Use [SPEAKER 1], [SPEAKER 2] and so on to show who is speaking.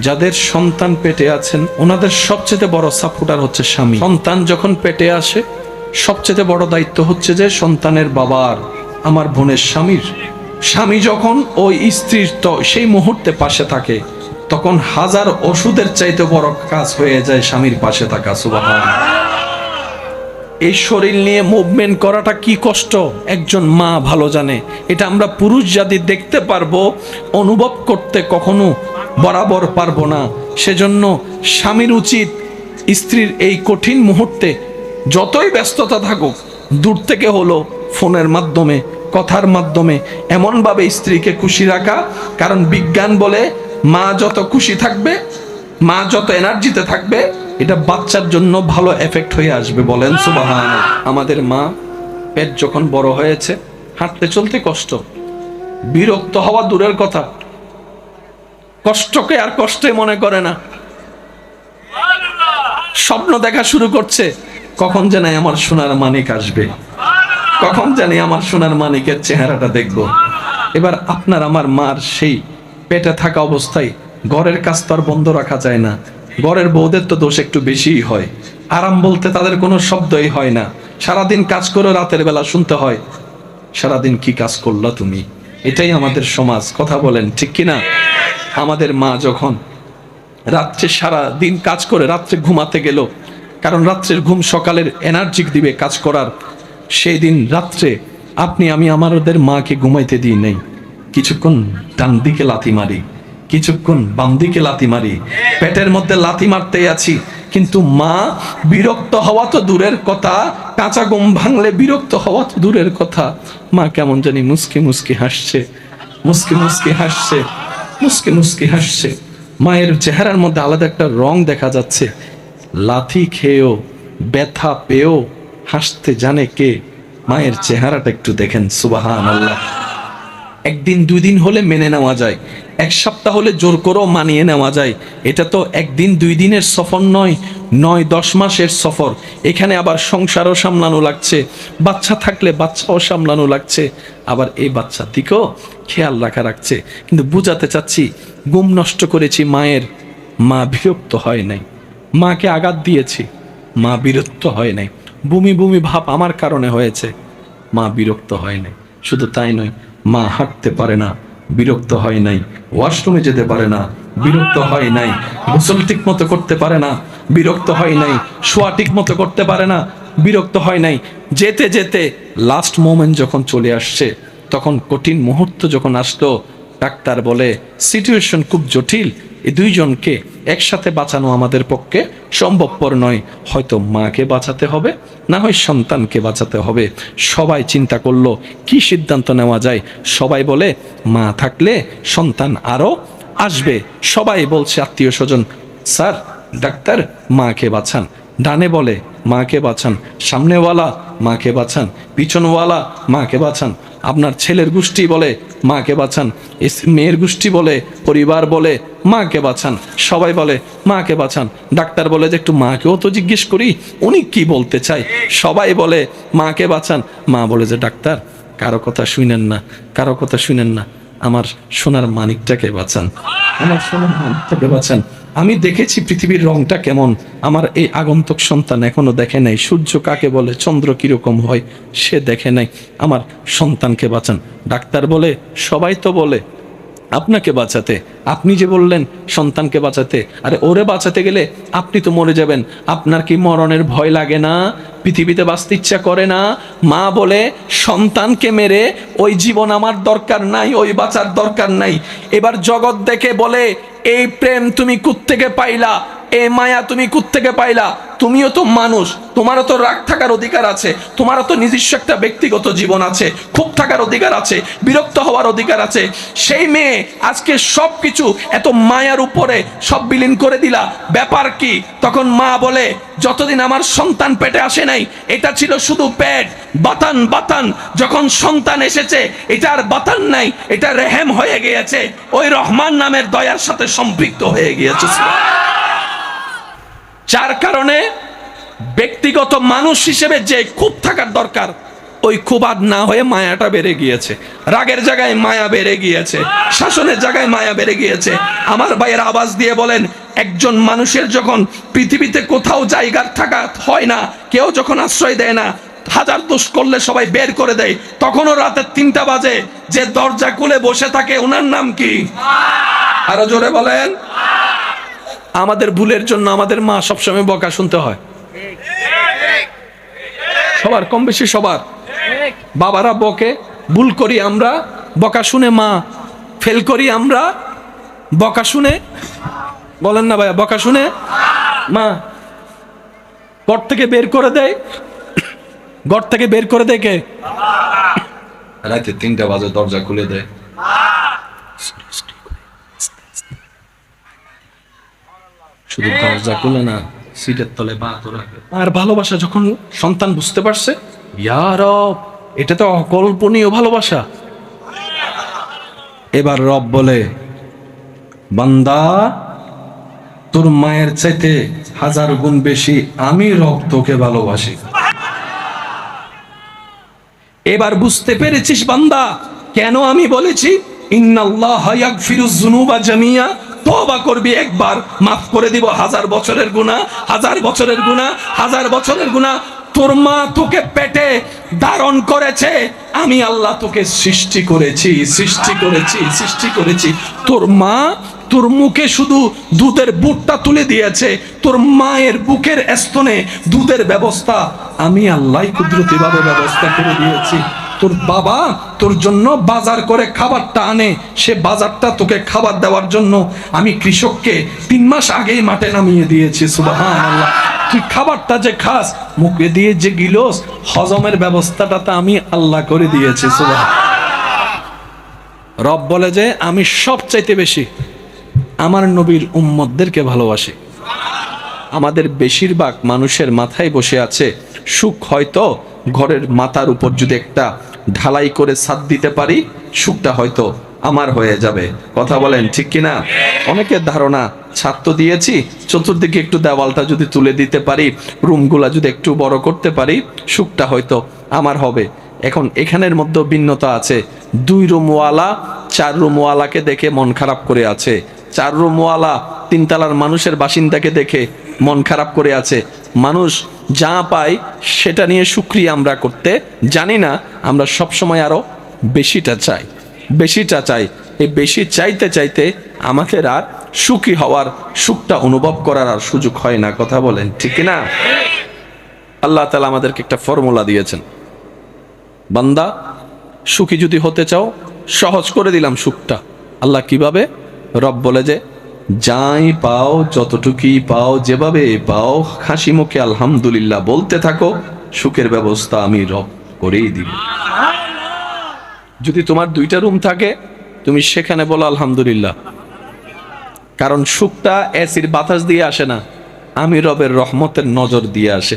[SPEAKER 1] যাদের সন্তান পেটে আছেন ওনাদের সবচেয়ে বড় সাপোর্টার হচ্ছে স্বামী। সন্তান যখন পেটে আসে সবচেয়ে বড় দায়িত্ব হচ্ছে যে সন্তানের বাবার, আমার বোনের স্বামীর। স্বামী যখন ওই স্ত্রীর সেই মুহূর্তে পাশে থাকে তখন হাজার ওষুধের চাইতে বড় কাজ হয়ে যায় স্বামীর পাশে থাকা। সুবহানাল্লাহ। এই শরীর নিয়ে মুভমেন্ট করাটা কি কষ্ট একজন মা ভালো জানে। এটা আমরা পুরুষ জাতি দেখতে পারবো, অনুভব করতে কখনো বরাবর পারবো না। সেজন্য স্বামীর উচিত স্ত্রীর এই কঠিন মুহূর্তে যতই ব্যস্ততা থাকুক দূর থেকে হলো ফোনের মাধ্যমে, কথার মাধ্যমে এমনভাবে স্ত্রীকে খুশি রাখা। কারণ বিজ্ঞান বলে মা যত খুশি থাকবে, মা যত এনার্জিতে থাকবে, এটা বাচ্চার জন্য ভালো এফেক্ট হয়ে আসবে। বলেন সুবহানাল্লাহ। আমাদের মা পেট যখন বড় হয়েছে হাঁটতে চলতে কষ্ট, বিরক্ত হওয়া দূরের কথা, কষ্টকে আর কষ্টে মনে করে না। স্বপ্ন দেখা শুরু করছে, কখন জানি আমার সোনার মানিক আসবে, কখন জানি আমার সোনার মানিকের চেহারাটা দেখব। এবার আপনার আমার মার সেই পেটে থাকা অবস্থায় ঘরের কাজ তো আর বন্ধ রাখা যায় না। ঘরের বউদের তো দোষ একটু বেশিই হয়। আরাম বলতে তাদের কোনো শব্দই হয় না। সারাদিন কাজ করে রাতের বেলা শুনতে হয়, সারাদিন কি কাজ করলা তুমি। এটাই আমাদের সমাজ। কথা বলেন ঠিক কিনা? আমাদের মা যখন রাত্রে সারা দিন কাজ করে রাত্রে ঘুমাতে গেল, কারণ রাত্রের ঘুম সকালের এনার্জি দিবে কাজ করার, সেই দিন রাত্রে আপনি আমি আমাদের মাকে ঘুমাইতে দিই নাই। কিছুক্ষণ ডান দিকে লাথি মারি, কিছুক্ষণ বাম দিকে লাথি মারি, পেটের মধ্যে লাথি মারতেই আছি। কিন্তু মা বিরক্ত হওয়া তো দূরের কথা, কাঁচা ঘুম ভাঙলে বিরক্ত হওয়া তো দূরের কথা। মা কেমন জানি মুস্কি মুস্কি হাসছে, মুস্কি মুস্কি হাসছে, মুস্কি মুস্কি হাসছে। মায়ের চেহারার মধ্যে আলাদা একটা রং দেখা যাচ্ছে। লাথি খেয়েও ব্যথা পেয়েও হাসতে জানে কে? মায়ের চেহারাটা একটু দেখেন। সুবহানাল্লাহ। একদিন দুই দিন হলে মেনে নেওয়া যায়, এক সপ্তাহ হলে জোর করেও মানিয়ে নেওয়া যায়। এটা তো একদিন দুই দিনের সফর নয়, 9-10 মাসের সফর। এখানে আবার সংসারও সামলানো লাগছে, বাচ্চা থাকলে বাচ্চাও সামলানো লাগছে, আবার এই বাচ্চা দিকেও খেয়াল রাখা রাখছে। কিন্তু বুঝাতে চাচ্ছি, ঘুম নষ্ট করেছি মায়ের, মা বিরক্ত হয় নাই। মাকে আঘাত দিয়েছি, মা বিরক্ত হয় নাই। বমি বমি ভাব আমার কারণে হয়েছে, মা বিরক্ত হয় নাই। শুধু তাই নয়, মা হাঁটতে পারে না, বিরক্ত হয় নাই। ওয়াশরুমে যেতে পারে না, বিরক্ত হয় নাই। গোসল ঠিক মতো করতে পারে না, বিরক্ত হয় নাই। শোয়া ঠিক মতো করতে পারে না, বিরক্ত হয় নাই। যেতে যেতে লাস্ট মোমেন্ট যখন চলে আসছে, তখন কঠিন মুহূর্ত যখন আসলো, ডাক্তার বলে সিচুয়েশন খুব জটিল, এই দুইজনকে একসাথে বাঁচানো আমাদের পক্ষে সম্ভবপর নয়। হয়তো মাকে বাঁচাতে হবে, না হয় সন্তানকে বাঁচাতে হবে। সবাই চিন্তা করলো কি সিদ্ধান্ত নেওয়া যায়। সবাই বলে মা থাকলে সন্তান আরো আসবে। সবাই বলছে আত্মীয় স্বজন, স্যার ডাক্তার মাকে বাঁচান। ডানে বলে মাকে বাঁচান, সামনেওয়ালা মাকে বাঁচান, পিছনওয়ালা মাকে বাঁচান। আপনার ছেলের গোষ্ঠী বলে মাকে বাঁচান, মেয়ের গোষ্ঠী বলে, পরিবার বলে মাকে বাঁচান, সবাই বলে মাকে বাঁচান। ডাক্তার বলে যে একটু মাকেও তো জিজ্ঞেস করি উনি কি বলতে চাই। সবাই বলে মাকে বাঁচান। মা বলে যে ডাক্তার কারো কথা শুনেন না, কারো কথা শুনেন না, আমার সোনার মানিকটাকে বাঁচান, আমার সোনার মানিকটাকে বাঁচান। আমি দেখেছি পৃথিবীর রংটা কেমন, আমার এই আগন্তুক সন্তান এখনো দেখে নাই। সূর্য কাকে বলে, চন্দ্র কিরকম হয় সে দেখে নাই, আমার সন্তানকে বাঁচান। ডাক্তার বলে সবাই তো বলে আপনাকে বাঁচাতে, আপনি যে বললেন সন্তানকে বাঁচাতে, আরে ওরে বাঁচাতে গেলে আপনি তো মরে যাবেন। আপনার কি মরণের ভয় লাগে না? পৃথিবীতে বাঁচতে ইচ্ছা করে না? মা বলে সন্তানকে মেরে ওই জীবন আমার দরকার নাই, ওই বাঁচার দরকার নাই। এবার জগৎ দেখে বলে এই প্রেম তুমি কোত্থেকে পাইলা, এই মায়া তুমি কোত্থেকে পাইলা? তুমিও তো মানুষ, তোমারও তো রাগ থাকার অধিকার আছে, তোমারও তো নিজস্ব একটা ব্যক্তিগত জীবন আছে, ক্ষোভ থাকার অধিকার আছে, বিরক্ত হওয়ার অধিকার আছে। সেই মেয়ে আজকে সব কিছু এত মায়ার উপরে সব বিলীন করে দিলা, ব্যাপার কি? তখন মা বলে যতদিন আমার সন্তান পেটে আসে নাই এটা ছিল শুধু পেট, বাতান বাতান। যখন সন্তান এসেছে এটা আর বাতান নাই, এটা রেহেম হয়ে গিয়েছে, ওই রহমান নামের দয়ার সাথে সম্পৃক্ত হয়ে গিয়েছে। যার কারণে ব্যক্তিগত মানুষ হিসেবে যে খুব থাকার দরকার ওই ক্ষোভ আর না হয়ে মায়াটা বেড়ে গিয়েছে, রাগের জায়গায় মায়া বেড়ে গিয়েছে, শাসনের জায়গায় মায়া বেড়ে গিয়েছে। আমার ভাইয়ের আওয়াজ দিয়ে বলেন, একজন মানুষের যখন পৃথিবীতে কোথাও জায়গার থাকা হয় না, কেউ যখন আশ্রয় দেয় না, হাজার দোষ করলে সবাই বের করে দেয়, তখনও রাতের 3টা বাজে যে দরজা খুলে বসে থাকে ওনার নাম কি? আরো জোরে বলেন। আমাদের ভুলের জন্য আমাদের মা সবসময় বকা শুনতে হয়, সবার, কম বেশি সবার। বাবারা বকে, ভুল করি আমরা, বকা শুনে মা, ফেল করি আমরা, বকা শুনে, বলেন না ভাইয়া, বকা শুনে মা ঘর থেকে বের করে দেয়। ঘর থেকে বের করে দেয় কে? রাতে 3টা বাজে দরজা খুলে দেয়। শুধু দরজা খুলে না, সিটের তলে পা তো রাখে। আর ভালোবাসা যখন সন্তান বুঝতে পারছে, ইয়া রব, এটা তো অকল্পনীয় ভালোবাসা। এবার রব বলে, বান্দা, তোর মায়ের চাইতে 1000 গুণ বেশি আমি রব তোকে ভালোবাসি। এবার বুঝতে পেরেছিস বান্দা, কেন আমি বলেছি ইন্নাল্লাহা ইয়াগফিরুয যুনুবা জামিয়া? তওবা করবি একবার, মাফ করে দিব 1000 বছরের গুনাহ, 1000 বছরের গুনাহ, 1000 বছরের গুনাহ। তোর মা তোকে পেটে ধারণ করেছে, আমি আল্লাহ তোকে সৃষ্টি করেছি, সৃষ্টি করেছি, সৃষ্টি করেছি। তোর মা তোর মুখে শুধু দুধের বুটটা তুলে দিয়েছে, তোর মায়ের বুকের স্তনে দুধের ব্যবস্থা আমি আল্লাহ কুদরতিভাবে ব্যবস্থা করে দিয়েছি। তোর বাবা তোর জন্য বাজার করে খাবারটা আনে, সে বাজারটা তোকে খাবার দেওয়ার জন্য আমি কৃষককে 3 মাস আগেই মাঠে নামিয়ে দিয়েছি। সুবহানাল্লাহ। তুই খাবারটা যে খাস, মুখে দিয়ে যে গিলস, হজমের ব্যবস্থাটা তো আমি আল্লাহ করে দিয়েছি। সুবহানাল্লাহ। রব বলে যে আমি সবচাইতে বেশি আমার নবীর উম্মতদেরকে ভালোবাসি। আমাদের বেশিরভাগ মানুষের মাথায় বসে আছে সুখ। হয়তো ঘরের মাথার উপর যদি একটা ঢালাই করে ছাদ দিতে পারি, সুখটা হয়তো আমার হয়ে যাবে। কথা বলেন ঠিক কিনা? অনেকের ধারণা ছাদ তো দিয়েছি, চতুর্দিকে একটু দেওয়ালটা যদি তুলে দিতে পারি, রুমগুলা যদি একটু বড় করতে পারি, সুখটা হয়তো আমার হবে। এখন এখানের মধ্যে ভিন্নতা আছে। 2 রুমওয়ালা 4 রুমওয়ালাকে দেখে মন খারাপ করে আছে, 4 রুমওয়ালা 3 তলার মানুষের বাসিন্দাকে দেখে মন খারাপ করে আছে। মানুষ যা পায় সেটা নিয়ে শুকরিয়া আমরা করতে জানি না, আমরা সবসময় আরো বেশিটা চাই, বেশিটা চাই। এই বেশি চাইতে চাইতে আমাদের আর সুখী হওয়ার, সুখটা অনুভব করার আর সুযোগ হয় না। কথা বলেন ঠিক না? আল্লাহ তাআলা আমাদেরকে একটা ফর্মুলা দিয়েছেন, বান্দা সুখী যদি হতে চাও, সহজ করে দিলাম সুখটা। আল্লাহ কিভাবে? রব বলে যে যাই পাও, যতটুকুই পাও, যেভাবে পাও, হাসি মুখে আলহামদুলিল্লাহ বলতে থাকো, সুখের ব্যবস্থা আমি রব করেই দিব। যদি তোমার 2টা রুম থাকে, তুমি সেখানে বলো আলহামদুলিল্লাহ, কারণ সুখটা এসির বাতাস দিয়ে আসে না, আমি রবের রহমতের নজর দিয়ে আসে।